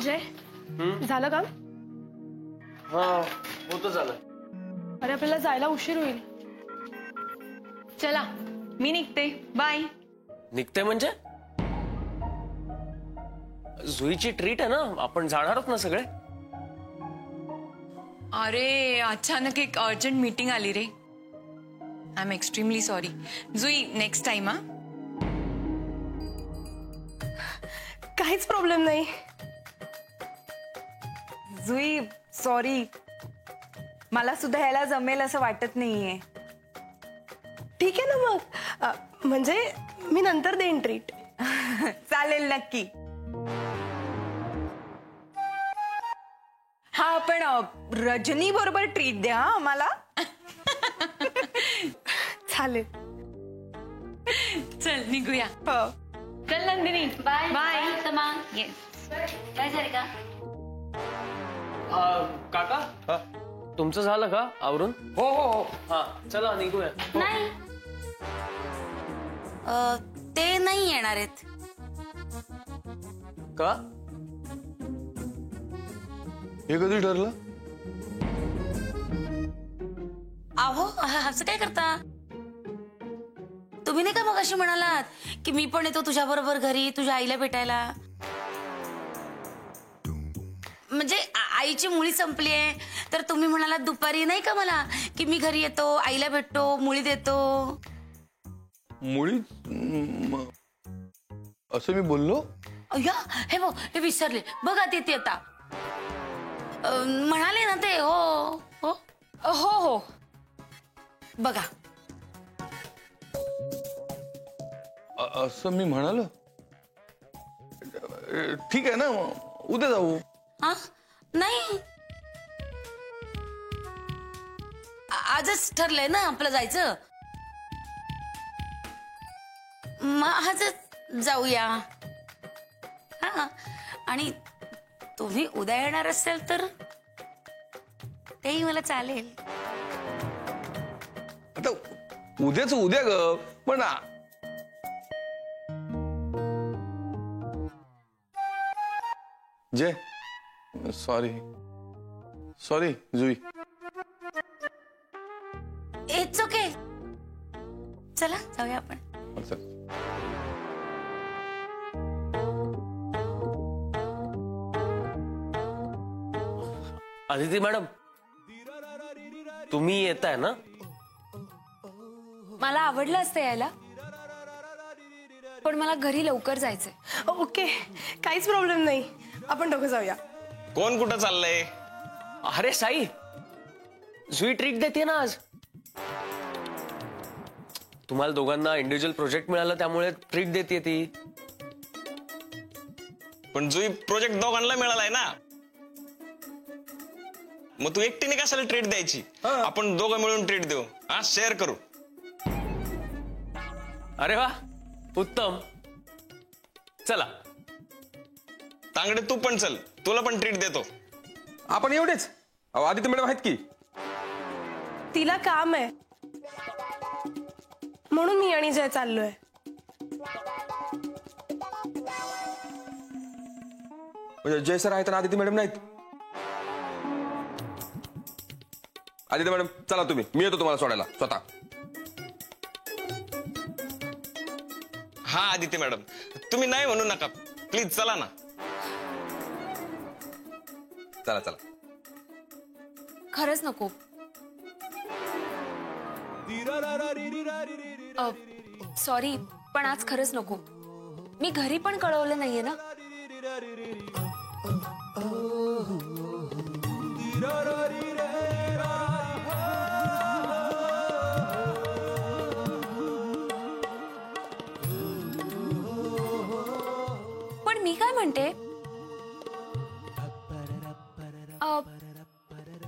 जय झालं काम? हा होतं झालं. अरे आपल्याला जायला उशीर होईल. चला मी निघते. बाय. निघते म्हणजे जुईची ट्रीट आहे ना, आपण जाणार आहोत ना सगळे. अरे अचानक एक अर्जंट मीटिंग आली रे. I am extremely sorry. Jui next time. हा काहीच प्रॉब्लेम नाही. जुई सॉरी, मला सुद्धा यायला जमेल असं वाटत नाहीये. ठीक आहे ना मग, म्हणजे मी नंतर देईन ट्रीट. चालेल नक्की. हा पण रजनी बरोबर ट्रीट द्या आम्हाला. चालेल. चल निघूया. हो. चल Nandini. Bye bye. Sama. Yes. काय झालं का? काका तुमचं झालं का आवरून? हो हो हो. हा चला निघूया. नाही ते नाही येणार आहेत. का? हे कधी ठरलं? अहो असं काय करता तुम्ही? नाही का मग अशी म्हणालात की मी पण येतो तुझ्या बरोबर घरी तुझ्या आईला भेटायला. म्हणजे आईची मुळी संपली आहे तर तुम्ही म्हणालात दुपारी नाही का मला की मी घरी येतो आईला भेटतो मुळी देतो. मुळी असं मी बोललो? अय्या हे बघ हे विसरले बघा ते आता म्हणाले ना ते. हो हो हो हो बघा. असं मी म्हणालो. ठीक आहे ना, उद्या जाऊ. हा नाही आजच ठरलंय ना आपलं जायचं. मग आजच जाऊया. हा आणि तुम्ही उद्या येणार असेल तर तेही मला चालेल. आता उद्याच उद्या ग. पण Jay sorry sorry Jui. It's okay. चला जाऊया आपण. अदिती मॅडम तुम्ही येताय ना? मला आवडलं असतं यायला पण मला घरी लवकर जायचंय. ओके काहीच प्रॉब्लेम नाही. आपण दोघं जाऊया. कोण कुठं चाललंय? अरे साई जुई ट्रीट देते ना आज. तुम्हाला दोघांना इंडिव्हिज्युअल प्रोजेक्ट मिळाला त्यामुळे ट्रीट देते ती. पण जुई प्रोजेक्ट दोघांना मिळालाय ना, मग तू एकटीने कशाला ट्रीट द्यायची? आपण दोघं मिळून ट्रीट देऊ. हा शेअर करू. अरे वा उत्तम. चला तांगडे तू पण चल, तुला पण ट्रीट देतो. आपण एवढेच? आदित्य मॅडम आहेत की. तिला काम आहे म्हणून मी आणि जय चाललोय. म्हणजे जय सर आहेत आणि आदित्य मॅडम नाहीत? आदित्य मॅडम चला तुम्ही, मी येतो तुम्हाला सोडायला स्वतः. हा आदित्य मॅडम तुम्ही नाही म्हणू नका प्लीज, चला ना. चला चला. खरंच नको. सॉरी पण आज खरंच नको. मी घरी पण कळवलं नाहीये ना. पण मी काय म्हणते,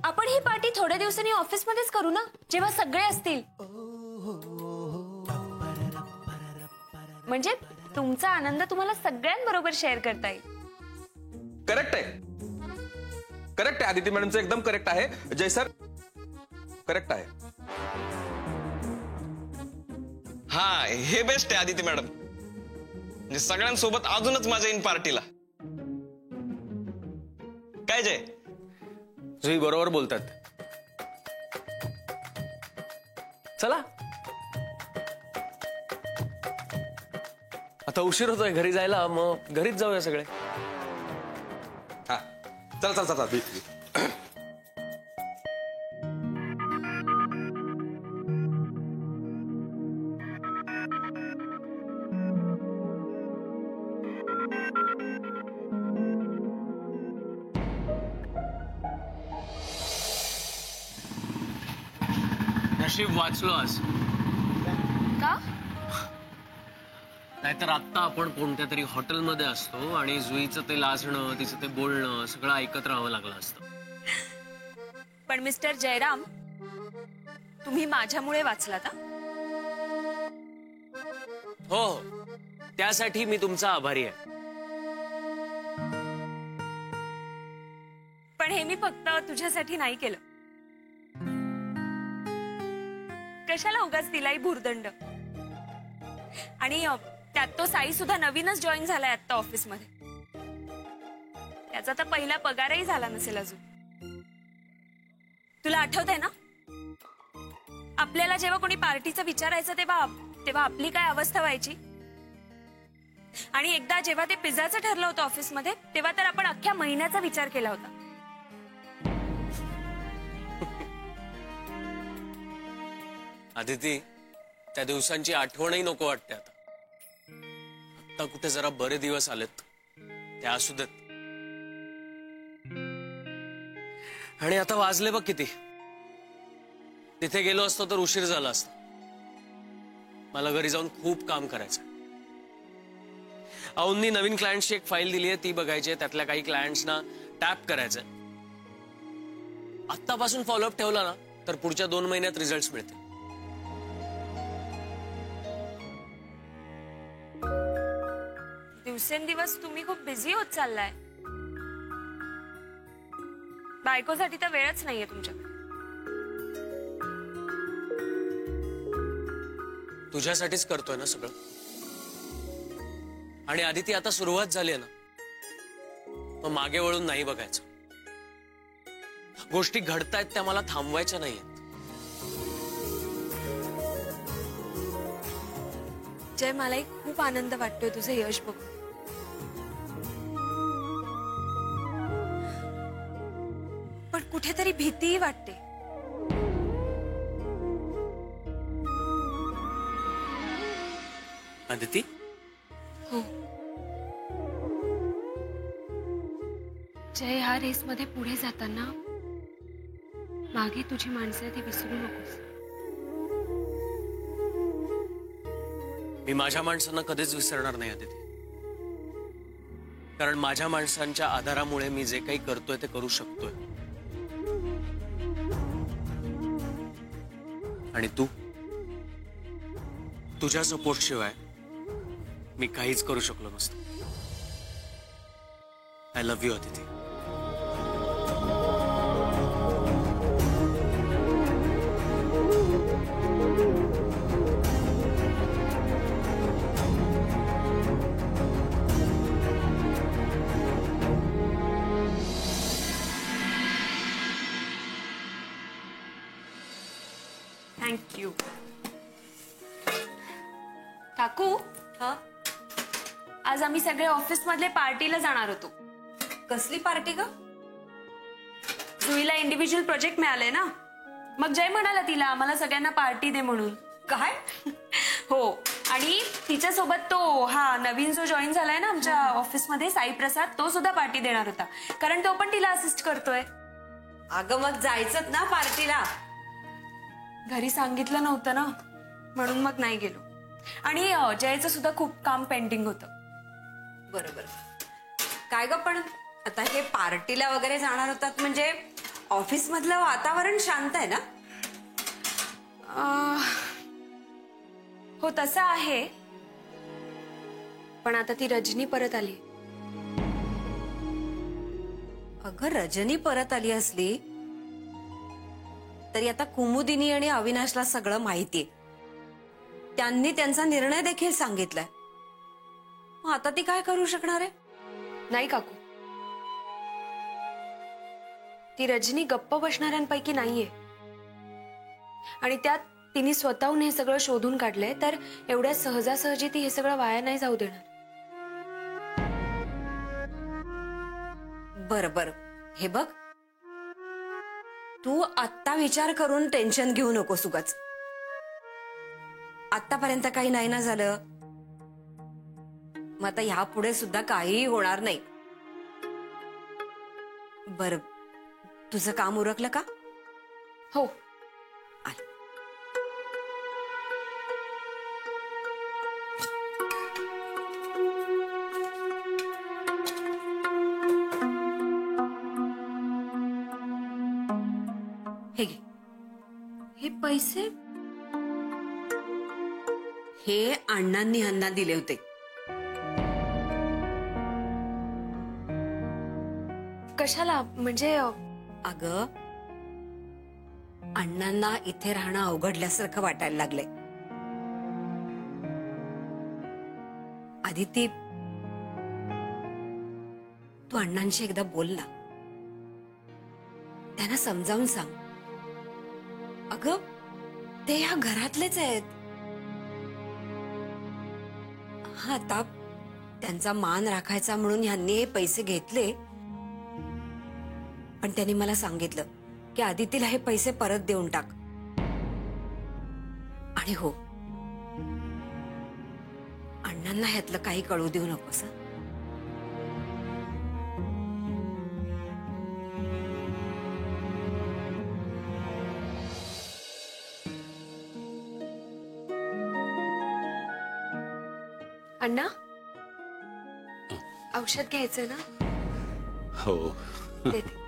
आपण ही पार्टी थोड्या दिवसांनी ऑफिसमध्येच करू ना, जेव्हा सगळे असतील. म्हणजे तुमचा आनंद तुम्हाला सगळ्यांबरोबर शेअर करता येईल. करेक्ट आहे, करेक्ट आहे. आदित्य मॅडमचं एकदम करेक्ट आहे. जय सर करेक्ट आहे. हा हे बेस्ट आहे आदित्य मॅडम. म्हणजे सगळ्यांसोबत अजूनच मजा येईन पार्टीला. काय जय? जुई बरोबर बोलतात. चला आता उशीर होतोय घरी जायला, मग घरीच जाऊया सगळे. हा चला चला चला नशीब वाचलो आज. का? नाहीतर आत्ता आपण कोणत्या तरी हॉटेलमध्ये असतो आणि जुईचं ते लाजणं, तिचं ते बोलणं सगळं ऐकत राहावं लागलं असतं. पण मिस्टर जयराम, तुम्ही माझ्यामुळे वाचलात. हो, त्यासाठी मी तुमचा आभारी आहे. पण हे मी फक्त तुझ्यासाठी नाही केलं. कशाला उगाच तिलाही भुर्दंड. आणि त्यात तो साई सुद्धा नवीनच जॉईन झालाय आता ऑफिसमध्ये. त्याचा तर पहिला पगारही झाला नसेल अजून. तुला आठवतंय ना, आपल्याला जेव्हा कोणी पार्टीचं विचारायचं तेव्हा आपली काय अवस्था व्हायची. आणि एकदा जेव्हा ते पिझ्झाचं ठरलं होतं ऑफिसमध्ये, तेव्हा तर आपण अख्ख्या महिन्याचा विचार केला होता. आदिती, त्या दिवसांची आठवणही नको वाटते आता. आता कुठे जरा बरे दिवस आलेत, त्या असू देत. आणि आता वाजले बघ किती. तिथे गेलो असतो तर उशीर झाला असता. मला घरी जाऊन खूप काम करायचं. औंनी नवीन क्लायंट्सची एक फाईल दिली आहे, ती बघायची आहे. त्यातल्या काही क्लायंट्सना टॅप करायचंय. आत्तापासून फॉलोअप ठेवला ना तर पुढच्या 2 महिन्यात रिझल्ट मिळतील. दिवसेंदिवस तुम्ही खूप बिझी होत चाललाय. बायकोसाठी तर वेळच नाहीये तुमच्या. तुझ्यासाठीच करतोय ना सगळं. आणि आदिती, आता सुरुवात झाली आहे ना, मग मागे वळून नाही बघायचं. गोष्टी घडतायत त्या मला थांबवायच्या नाहीयेत. जय, मलाही खूप आनंद वाटतोय तुझं यश बघून. पण कुठेतरी भीतीही वाटते. आदिती, हो, जय, ह्या रेसमध्ये पुढे जाताना मागे तुझी माणसं ती विसरू नकोस. मी माझ्या माणसांना कधीच विसरणार नाही आदिती. कारण माझ्या माणसांच्या आधारामुळे मी जे काही करतोय ते करू शकतोय. आणि तुझ्या सपोर्ट शिवाय मी काहीच करू शकलो नसतो. I love you Aditi. Thank you. काकू, आज आम्ही सगळे ऑफिस मधले पार्टीला जाणार होतो. कसली पार्टी ग? जुईला इंडिव्हिज्युअल प्रोजेक्ट मिळाले ना, मग जय म्हणाला तिला आम्हाला सगळ्यांना पार्टी दे म्हणून. काय? हो, आणि तिच्यासोबत तो नवीन जो जॉईन झालाय ना आमच्या ऑफिसमध्ये, साई प्रसाद, तो सुद्धा पार्टी देणार होता. कारण तो पण तिला असिस्ट करतोय. अगं मग जायचंच ना पार्टीला. घरी सांगितलं नव्हतं ना, म्हणून मग नाही गेलो. आणि जयचं सुद्धा खूप काम पेंडिंग होतं. बरोबर. काय ग, पण आता हे पार्टीला वगैरे जाणार होतात म्हणजे ऑफिस मधलं वातावरण शांत आहे ना? हो, तसं आहे. पण आता ती रजनी परत आली. अगं, रजनी परत आली असली तरी आता कुमुदिनी आणि अविनाशला सगळं माहितीये. त्यांनी त्यांचा निर्णय देखील सांगितलाय. मग आता ती काय करू शकणार आहे? नाही काकू, ती रजनी गप्प बसणाऱ्यांपैकी नाहीये. आणि त्यात तिने स्वतःहून हे सगळं शोधून काढलंय, तर एवढ्या सहजासहजी ती हे सगळं वाया नाही जाऊ देणार. बर बर, हे बघ, तू आत्ता विचार करून टेन्शन घेऊ नकोस उगाच. आतापर्यंत काही नाही ना झालं, मग आता ह्यापुढे सुद्धा काहीही होणार नाही. बर, तुझं काम उरकलं का? हो. आले. हे घे. हे पैसे हे अण्णांनी ह्यांना दिले होते. कशाला? म्हणजे अगं, अण्णांना इथे राहणं अवघडल्यासारखं वाटायला लागलंय. आदिती, तू अण्णांशी एकदा बोल ना, त्यांना समजावून सांग. अगं, ते ह्या घरातलेच आहेत. हा, आता त्यांचा मान राखायचा म्हणून ह्यांनी हे पैसे घेतले, पण त्यांनी मला सांगितलं की आदितीला हे पैसे परत देऊन टाक. आणि हो, अण्णांना ह्यातलं काही कळू देऊ नकोस. हं? अण्णा, औषध घ्यायचं ना? हो. देते.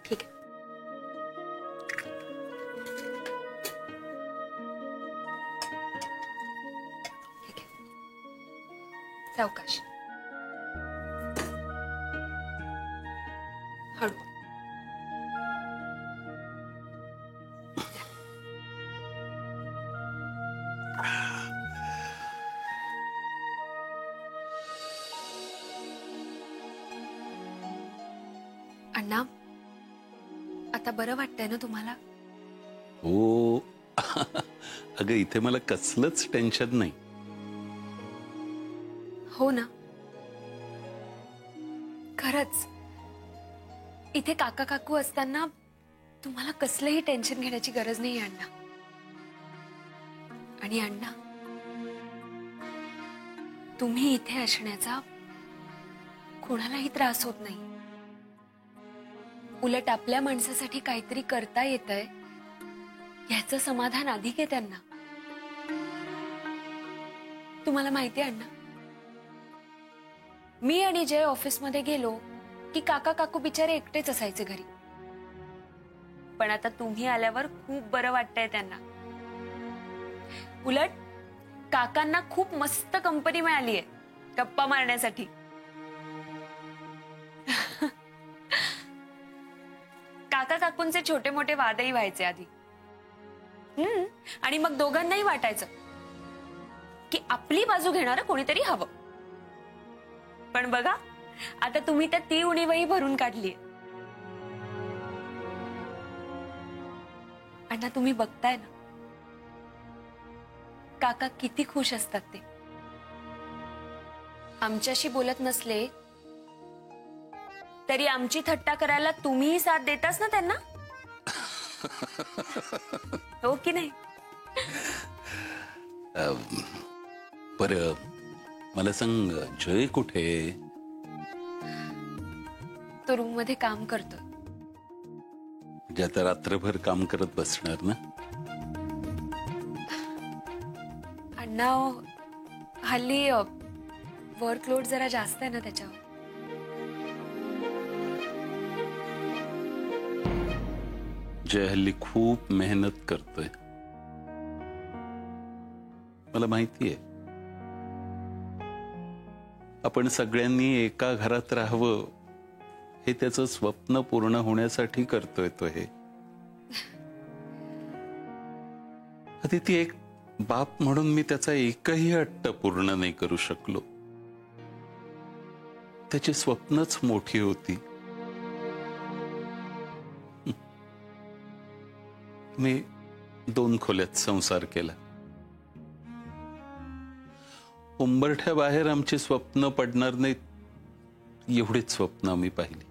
ठीक आहे. ठीक आहे. सावकाश. हळू. अण्णा, आता बरं वाटतंय ना तुम्हाला? हो. अगं, इथे मला कसलंच टेन्शन नाही. हो ना, खरंच. इथे काका काकू असताना तुम्हाला कसलंही टेन्शन घेण्याची गरज नाही अण्णा. आणि अण्णा, तुम्ही इथे असण्याचा कोणालाही त्रास होत नाही. उलट आपल्या माणसासाठी काहीतरी करता येतंय याचं समाधान अधिक आहे त्यांना. तुम्हाला माहिती आहे अण्णा, मी आणि जय ऑफिसमध्ये गेलो की काका काकू बिचारे एकटेच असायचे घरी. पण आता तुम्ही आल्यावर खूप बरं वाटतंय त्यांना. उलट काकांना खूप मस्त कंपनी मिळाली आहे गप्पा मारण्यासाठी. काका काकूंचे छोटे मोठे वादही व्हायचे आधी. आणि मग दोघांनाही वाटायचं की आपली बाजू घेणारं कोणीतरी हवं. पण बघा, आता तुम्ही तर ती उणीवही भरून काढलीये. अण्णा, तुम्ही बघताय ना काका किती खुश असतात ते. आमच्याशी बोलत नसले तरी आमची थट्टा करायला तुम्हीही साथ देताच ना त्यांना. हो की नाही? बरं, मला सांग, जय कुठे? तो रूम मध्ये काम करतोय. म्हणजे आता रात्रभर काम करत बसणार ना? अण्णा, हल्ली वर्कलोड जरा जास्त आहे ना त्याच्यावर. जय हल्ली खूप मेहनत करतोय, मला माहितीये. आपण सगळ्यांनी एका घरात राहावं हे त्याचं स्वप्न पूर्ण होण्यासाठी करतोय तो हे. अदिती, एक बाप म्हणून मी त्याचा एकही हट्ट पूर्ण नाही करू शकलो. त्याची स्वप्नच मोठी होती. मी 2 खोल्यात संसार केला. उंबरठ्या बाहेर आमची स्वप्न पडणार नाहीत एवढीच स्वप्न आम्ही पाहिली.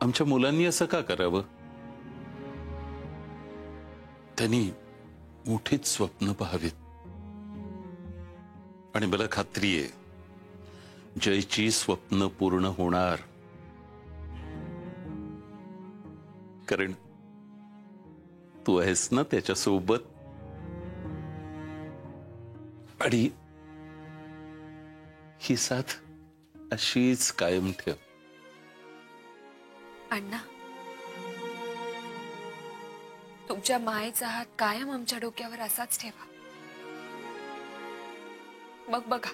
आमच्या मुलांनी असं का करावं? त्यांनी मोठीच स्वप्न पाहावीत. आणि मला खात्री आहे जयची स्वप्न पूर्ण होणार, कारण तू आहेस ना त्याच्या सोबत. आणि ही साथ अशीच कायम ठेव. अण्णा, तुमच्या मायेचा हात कायम आमच्या डोक्यावर असाच ठेवा. मग बघा,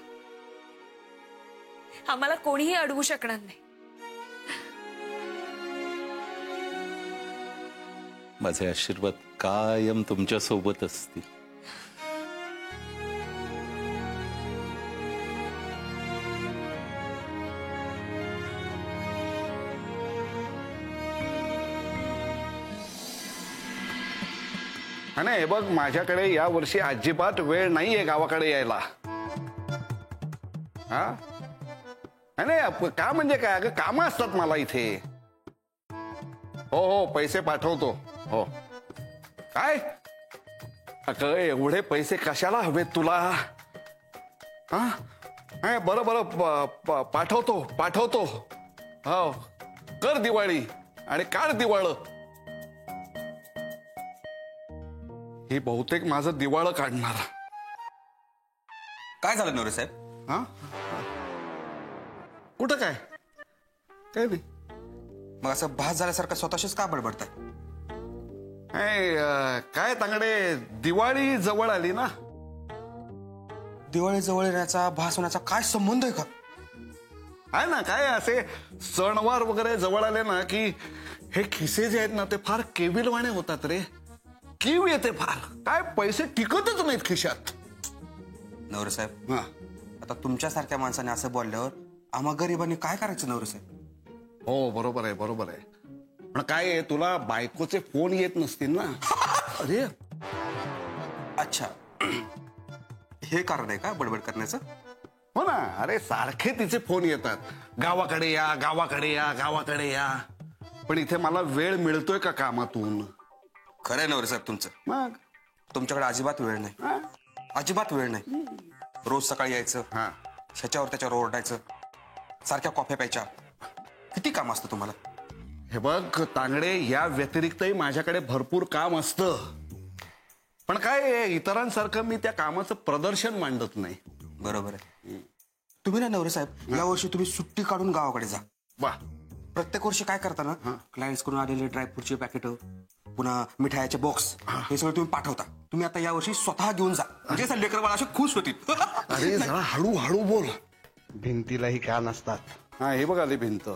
आम्हाला कोणीही अडवू शकणार नाही. माझे आशीर्वाद कायम तुमच्या सोबत असतील. आणि हे बघ, माझ्याकडे या वर्षी अजिबात वेळ नाहीये गावाकडे यायला. हा नाही का म्हणजे काय, अगं कामं असतात मला इथे. हो हो, पैसे पाठवतो. हो काय अगं, एवढे पैसे कशाला हवेत तुला? हा बरं बरं, पाठवतो. हो, कर दिवाळी आणि काढ दिवाळ. हे बहुतेक माझं दिवाळं काढणार. काय झालं नवरे साहेब? हा कुठं काय नाही. मग असं भास झाल्यासारखं स्वतःशीच का बडबडताय? काय तांगडे, दिवाळी जवळ आली ना. दिवाळी जवळ येण्याचा, भास होण्याचा काय संबंध आहे का? आहे ना, काय असे सणवार वगैरे जवळ आले ना की हे खिसे जे आहेत ना ते फार केविलवाणे होतात रे. कीव येते फार, काय पैसे टिकतच नाहीत खिशात. नवरे साहेब, आता तुमच्यासारख्या माणसाने असं बोलल्यावर आम्हा गरिबांनी काय करायचं नवरे साहेब? हो बरोबर आहे. पण काय आहे, तुला बायकोचे फोन येत नसतील ना. अरे अच्छा, हे कारण आहे का बडबड करण्याचं? हो ना, अरे सारखे तिचे फोन येतात, गावाकडे या. पण इथे मला वेळ मिळतोय का कामातून? खरंय नवरे साहेब तुमचं. मग तुमच्याकडे अजिबात वेळ नाही. अजिबात वेळ नाही. रोज सकाळी यायचं, ह्याच्यावर त्याच्यावर ओरडायचं, सारख्या कॉफी प्यायच्या. किती काम असतं तुम्हाला? हे बघ तांगडे, या व्यतिरिक्तही माझ्याकडे भरपूर काम असतं. पण काय, इतरांसारखं मी त्या कामाचं प्रदर्शन मांडत नाही. बरोबर आहे. तुम्ही ना नवरे साहेब, यावर्षी तुम्ही सुट्टी काढून गावाकडे जा. वा, प्रत्येक वर्षी काय करता ना, क्लायंट्स कडून आलेले ड्रायफ्रूटचे पॅकेट, पुन्हा मिठाईचे बॉक्स, हे सगळं तुम्ही पाठवता. तुम्ही आता यावर्षी स्वतः घेऊन जा, म्हणजे लेकर बाळ असे खुश होतील. अरे जरा हळू बोल, भिंतीलाही कान असतात. हा, हे बघ आली भिंत.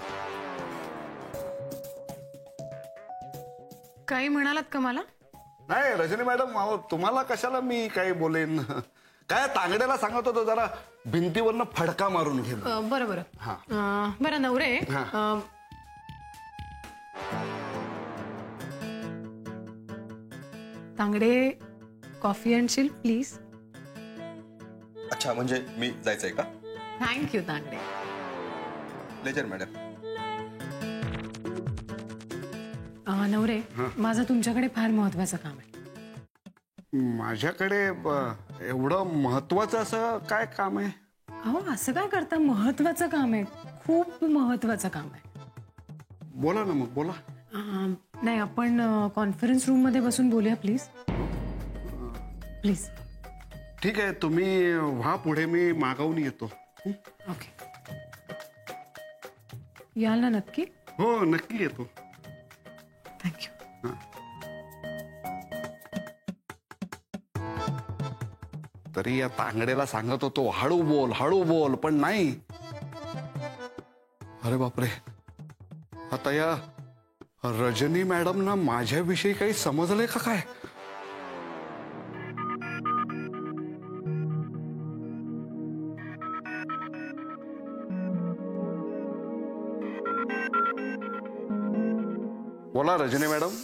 काही म्हणालात का मला? नाही रजनी मॅडम, तुम्हाला कशाला मी काही बोलेन. काय तांगड्याला सांगत होतो जरा भिंतीवरनं फडका मारून घे. बरं बरं Navare, Tangde coffee and chill please. अच्छा, म्हणजे मी जायचंय का? Thank you Tangde. Pleasure madam. Navare, माझं तुमच्याकडे फार महत्वाचं काम आहे. माझ्याकडे एवढं महत्वाचं असं काय काम आहे? अहो असं काय करता, महत्वाचं काम आहे, खूप महत्वाचं काम आहे. बोला ना, मग बोला. नाही, आपण कॉन्फरन्स रूम मध्ये बसून बोलूया प्लीज. प्लीज. ठीक आहे, तुम्ही व्हा पुढे, मी मागवून येतो. ओके, याल ना नक्की? हो नक्की येतो. थँक्यू. तरी या तांगड्याला सांगत होतो हळू बोल, पण नाही. अरे बापरे, आता या रजनी मॅडम ना माझ्याविषयी काही समजलंय का काय? बोला रजनी मॅडम.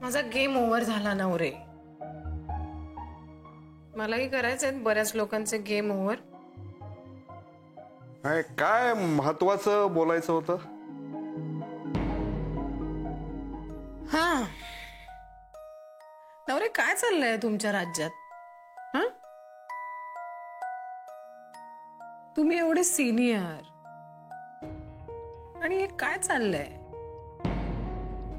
माझा गेम ओव्हर झाला नवरे. मलाही करायचंय बऱ्याच लोकांचे गेम ओव्हर. काय महत्वाचं बोलायचं होतं? हा नवरे, काय चाललंय तुमच्या राज्यात? हा, तुम्ही एवढे सिनियर आणि हे काय चाललंय?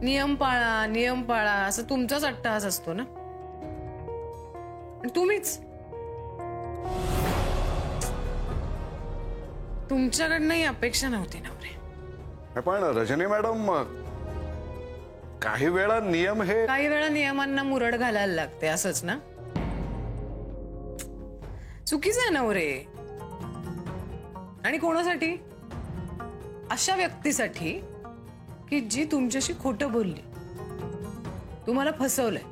नियम पाळा, नियम पाळा असं तुमचाच अट्टहास असतो ना. तुम्हीच तुमच्याकडनंही अपेक्षा नव्हती नवरे. पण रजनी मॅडम, काही वेळा नियम हे काही वेळा नियमांना मुरड घालायला लागते असंच ना. चुकीचं आहे नवरे. आणि कोणासाठी? अशा व्यक्तीसाठी की जी तुमच्याशी खोटं बोलली, तुम्हाला फसवलंय.